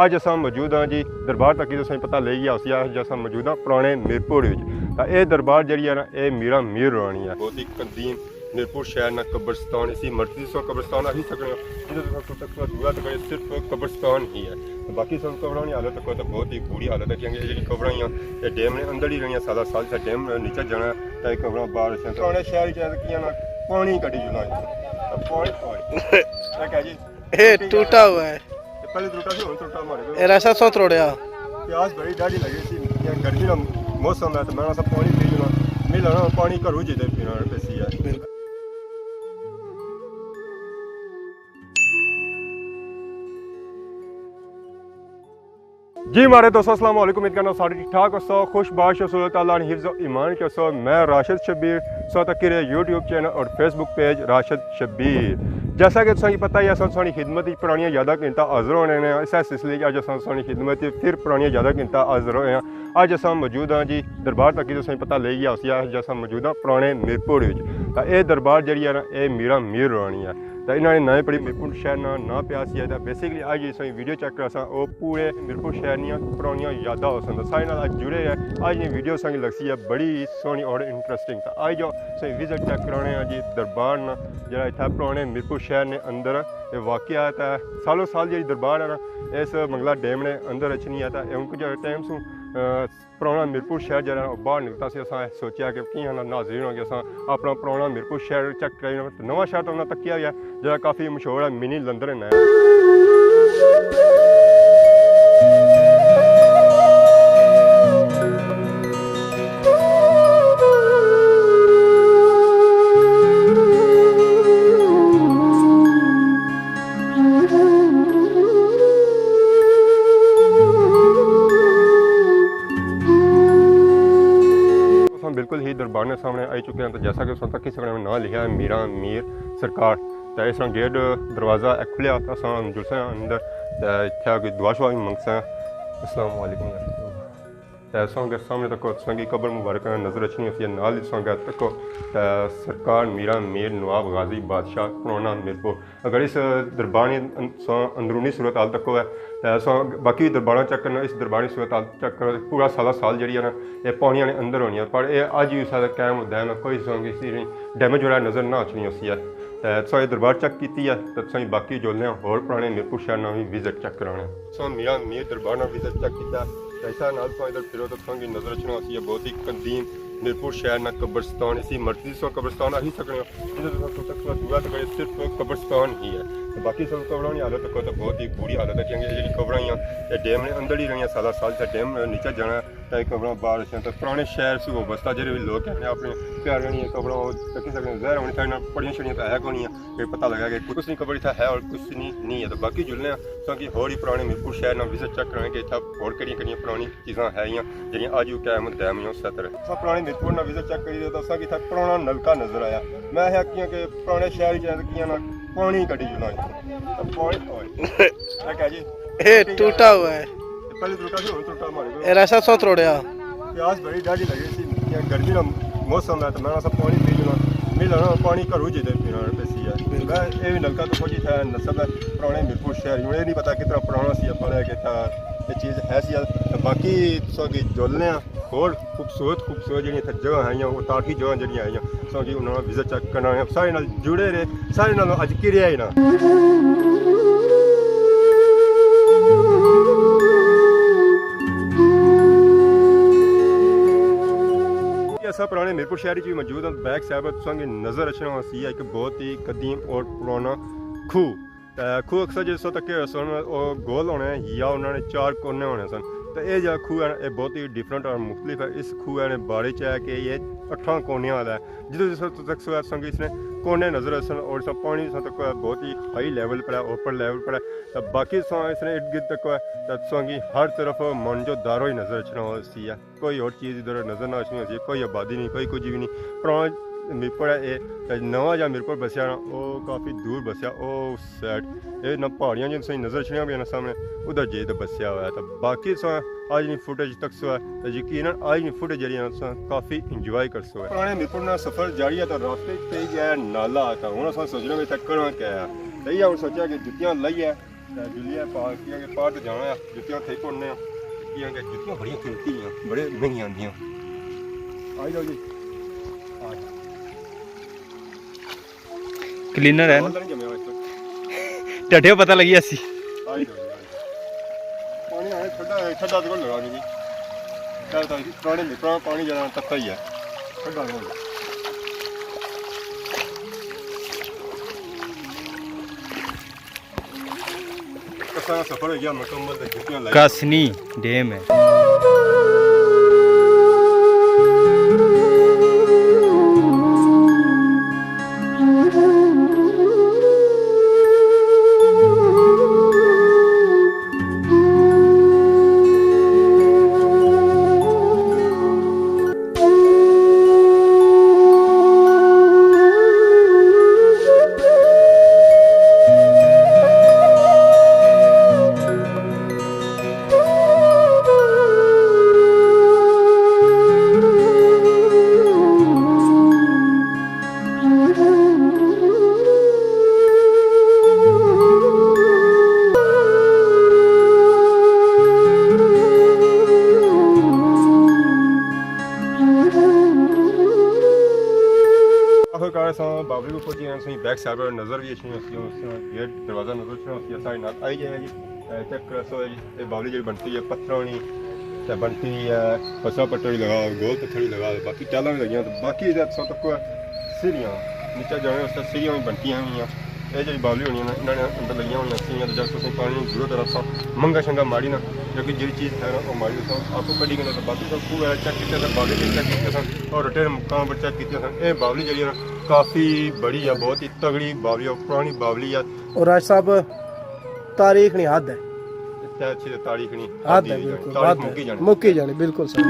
अज अस मौजूद हाँ जी दरबार तक तुसें पता ले गया उसी अज अस मौजूद हाँ पुराने मिरपुर तो ये दरबार जी है ना ये मीरा मीर रानी है बहुत ही कदीम मिरपुर शहर ना कब्रिस्तान इसी मर्जी सो कब्रिस्तान आ ही सकते दूरा तक सिर्फ कब्रिस्तान ही है। तो बाकी सब कबरों की हालत तक तो बहुत ही बुरी हालत है क्योंकि जी कबरें ये डैम ने अंदर ही रही साल साल से डैम नीचे जाना तो कबरों बाहर पुराने शहर की पानी कटी ये टूटा हुआ है पहले टूटा से टूटा हमारे राशा सो तोड़िया प्यास बड़ी डाढ़ी लगी थी गर्मी का मौसम है तो मैं सब पानी पी लूँ मिल ना पानी घरों जी पीना पैसी है। जी मारे दोस्तों अस्सलाम वालेकुम उम्मीद करना सारे ठीक ठाक हो खुशबाश हो ताला ने हिफ्ज़ ईमान के सो मैं राशिद शबीर सो तक यूट्यूब चैनल और फेसबुक पेज राशिद शबीर जैसा कि तुसें पता ही है सानी खिदमत पुरानियां यादां कीमतां हाज़र होने ने इस सिलसिले अज सानी खिदमत फिर पुरानियां यादां कीमतां हाज़र होए हैं। अज अस मौजूद हाँ जी दरबार तक तुसें पता ले गया उसी अज अस मौजूद हाँ पुराने मिरपुर तो ये दरबार जी है ना ये मीरा मीर रानी है तो इन्होंने नए पढ़ी मिरपुर शहर ना पिया सी तो बेसिकली अज इस वीडियो चेक करा वो पूरे मिरपुर शहर पुरानियां यादां हो सारे नाल जुड़े है अज ये वीडियो संग लगसी है बड़ी सोहनी और इंटरेस्टिंग तो आज जो सही विजिट चेक कराने जी दरबार ना जरा इतना पुराने मिरपुर शहर ने अंदर ये वाकया है सालों साल जी दरबार है ना इस मंगला डैम ने अंदर अचनी है तो कुछ टाइम से पुराना मिरपुर शहर जरा बाहर निकलता से असा सोचा कि कि नाज़रीन हो गया अपना पुराना मिरपुर शहर चेक कर नवा शहर तो उन्होंने तकिया गया जरा काफ़ी मशहूर है मिनी लंदन है। बिल्कुल ही दरबार ने सामने आई चुके हैं तो जैसा कि तक ही सकने में ना लिखा है मीरान मीर सरकार तो इस तरह गेट दरवाज़ा खुलिया तो अस जुड़से अंदर तो इतना कोई दुआ शुआ भी मंगसा अस्सलाम वालेकुम तो सामने तक की कबर मुबारक नज़र अच्छी होती है नाल तक सरकार मीरा मीर नवाब गाजी बादशाह पुराना मिरपुर अगर इस दरबार अंदरूनी सूरत हाल तक है बाकी दरबार चेक करना इस दरबारी सूरत हाल चेक कर पूरा साल जी है ना ये पानिया ने अंदर होनी है पर यह अज भी सारा कैम होता है कोई किसी डैमेज वाला नज़र ना आनी उसी है तो दरबार चेक की है तो बाकी जोलने होर पुराने मिरपुर शहर ना भी विजिट चेक कराने सो मीरा मीर दरबार ना विजिट चेक किया ऐसा नाल इधर फिरो तो संगी नजर रखना है बहुत ही कदीम मिरपुर शहर ना कब्रिस्तान इसी मर्जी सो कब्रिस्तान आ ही सकते दूरा तक सिर्फ कब्रिस्तान ही है। तो बाकी सब कबरों की हालत तक तो बहुत ही बुरी हालत है क्योंकि जी कबरें ये डैम ने अंदर ही रही साल साल से डैम नीचे जाना तो कबरों बाहर तो पुराने शहर से वाबस्ता जो भी लोग कहते हैं अपने प्यार नहीं कबरों तकी सकते जहर होनी चाहिए पढ़िया छड़ियाँ तो है कौन है पता लगा कि कुछ नहीं कबर इतना है और कुछ नहीं है। तो बाकी जुड़ने क्योंकि होर ही पुराने मिरपुर शहर ना विजिट चेक कराएंगे इतना होर कड़ी पुरानी चीज़ा है जी अज कैम डैम उस तरह पुराने मिरपुर ना विजिट चेक करिए तो इतना पुराना नलका नजर आया मैं आखिया कि पुराने शहर की पानी कटी ये टूटा हुआ है पहले टूटा से टूटा हमारे राशा सो तोड़िया प्यास बड़ी डाढ़ी लगी थी गर्मी का मौसम है तो मैं सब पानी पी लूँ मिल ना पानी घरों जी पीना पैसी है ये भी नलका तो कुछ है नस्ल है पुराने मिरपुर शहर मुझे नहीं पता कितना पुराना सी पढ़ा कि ये चीज़ है सी बाकी सौगी जोलने होर खूबसूरत जी जगह है वो तारीखी जगह जी आई सो जी उन्होंने विजिट चेक करना सारे नाल जुड़े रहे सारे नाल अज घिरिया ही ना असा पुराने मिरपुर शहर भी मौजूद है बैक साहब संग नज़र रचना सी एक बहुत ही कदीम और पुराना खूह अक्सर जिस तक गोल होने या उन्होंने 4 कोने होने सन तो ये जो खूह है ये बहुत ही डिफरेंट और मुख्तलिफ है। इस खूह ने बारे च है कि ये 8 कोने वाला है जिस तक संग इसने कोने नज़र सन और सब पानी तक बहुत ही हाई लेवल पर है ऊपर लेवल पर है तो बाकी इसने इर्द गिर्द तक है संगी हर तरफ मन जो दारो ही नज़र रचना सी है कोई और चीज़ इधर नज़र ना आनी होती कोई आबादी नहीं कोई कुछ भी नहीं पुराना मिरपुर है ये नवा जहाँ मिरपुर बसया ना वो काफ़ी दूर बसया उस साइड ये ना पहाड़ियाँ जो सही नज़र छड़ियाँ भी ना सामने उधर जे तो बसया हुआ है तो बाकी आज नहीं फुटेज तक सो है तो यकीन आज नहीं फुटेज जी काफ़ी इंजॉय कर सो है पुराने मिरपुर ना सफ़र जारी है तो रास्ते पे गया नाला आता हूँ सोचना भी तक करना क्या है तो ये सोचा कि जुतियाँ लाइए जुलिया पार्टियां के पार्ट जाना है जुतियां थे कोने जुतियां बड़ियां कीमती हैं बड़े महंगी आंदियां आ जाओ जी क्लीनर है नहीं जमे टटे पता लगी ऐसी पानी आए ठंडा ठंडा तो लगा नहीं जी क्या था पुराने मित्रों पानी जरा तत्ता ही है ठंडा हो कसा सफर हो गया मुकम्मल जुतियां लाई कासनी डैम है बावली को पहुंचे हैं बैक साइड पर नज़र भी अच्छी गेट दरवाज़ा नज़र अच्छी साइड नाल आई जाए जी चेक करो ये बावली जी बनती है पत्थरों से बनती है फसा पट्टी लगा गोल पत्थर लगा बाकी टाला भी लगी तो बाकी सब तक सीढ़ियाँ नीचे जाने वास्ते सीढ़ियाँ भी बनती हुई ये जी बावली होनी इन्होंने अंदर लगी हुई सीढ़ियाँ तो जब तुम पानी की जरूरत है मंगा शंगा मारी ना जो कि जी चीज़ है ना वो मारी दो आपको कड़ी गए तो बाकी सब खूब चेक किए सन बावली चेक किए सन और रटे मुकाम पर चेक किए सन ये बावली जी ना काफ़ी बड़ी है बहुत ही तगड़ी बावली है पुरानी बावली है और राज साहब तारीख नहीं हद है अच्छी तारीख नहीं हद है बिल्कुल मुक्की जानी बिल्कुल सही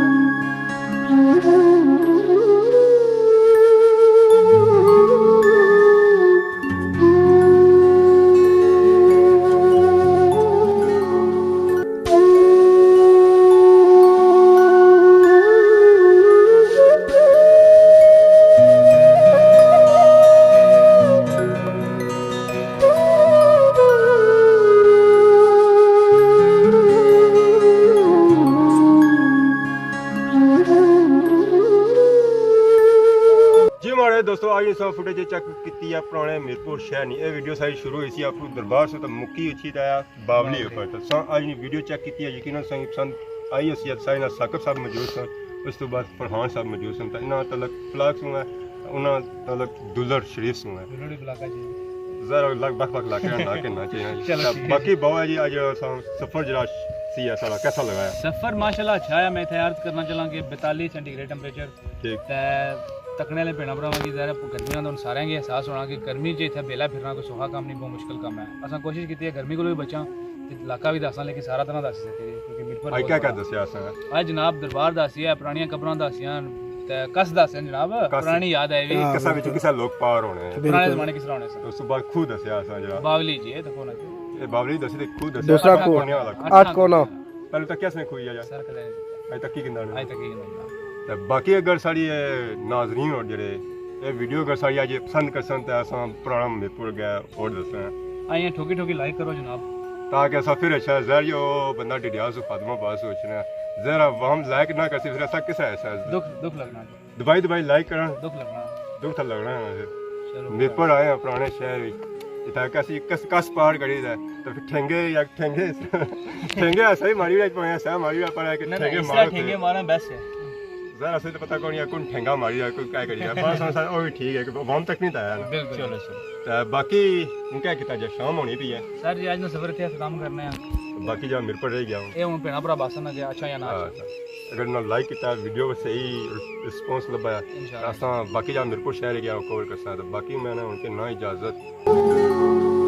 दोस्तों आज सब फुटेज चेक की पुराने मीरपुर शहर नहीं ये वीडियो सारी शुरू हुई थी आपको दरबार से तो मुक्की अच्छी आया बावली ऊपर तो आज वीडियो चेक की है यकीन पसंद आई उसी सारे साकिब साहब मौजूद सन उस तो बाद फरहान साहब मौजूद सन इन्होंने तलक फ्लाक सूँ है उन्होंने तलक दुलर शरीफ सूँ है जरा लगभग लाके ना कहना चाहिए बाकी बाबा जी आज सफर जरा सी है सारा कैसा लगा सफर माशाल्लाह अच्छा है मैं अर्ज करना चला कि 42 सेंटीग्रेड टेंपरेचर ठीक तकने वाले भेड़ा भरावां की ज़ाहिर गर्मी का सारे गी एहसास होना कि गर्मी च इतना बेला फिरना कोई सौखा काम नहीं बहुत मुश्किल काम है अस कोशिश की है गर्मी को भी बचा इलाका भी दसा लेकिन सारा तरह दस सकते क्योंकि मिरपुर आज जनाब दरबार दसी है पुरानियां कबरां दसियां कस दस जनाब पुरानी याद है लोग पार होने पुराने जमाने किस तरह होने उस तो बाद खुद दसिया बावली जी देखो ना ये बावली दसी ते खुद दसिया दूसरा कोना 8 कोना पहले तक कैसे खुई है सर कदे अज तक की गिंदा आज तक ही गिंदा तो बाकी अगर साड़ी नाजरीन और जेडे ये वीडियो अगर साड़ी आज पसंद कर सन तो अस पुराना मीरपुर गए और दसें आई ठोकी ठोकी लाइक करो जनाब ताकि अस फिर अच्छा जहर जो बंदा डिडिया से फातिमा पास सोचना जरा हम लाइक ना कर फिर ऐसा किसा ऐसा दुख लगना दबाई लाइक करना दुख तो लगना है मीरपुर आए हैं पुराने शहर इतना कैसी कस पार करी है तो फिर ठेंगे ऐसा ही मारी पाए ऐसा मारी पर है कि ठेंगे मारना बेस्ट है जरा से तो पता कौन या कौन ठेंगा मारी है कोई क्या करी है बस वो भी ठीक है वहां तक नहीं आया बिल्कुल चलो बाकी क्या किया जा शाम होनी भी है सर जी आज ना सफर थे खत्म करने हैं बाकी जा मिरपुर रह गया हूं ये हुन पेना भरा बासन ना अच्छा या ना अगर ना लाइक किया वीडियो को सही रिस्पांस लबाया असा बाकी जा मिरपुर शहर गया कवर कर सकता बाकी मैंने उनके ना इजाजत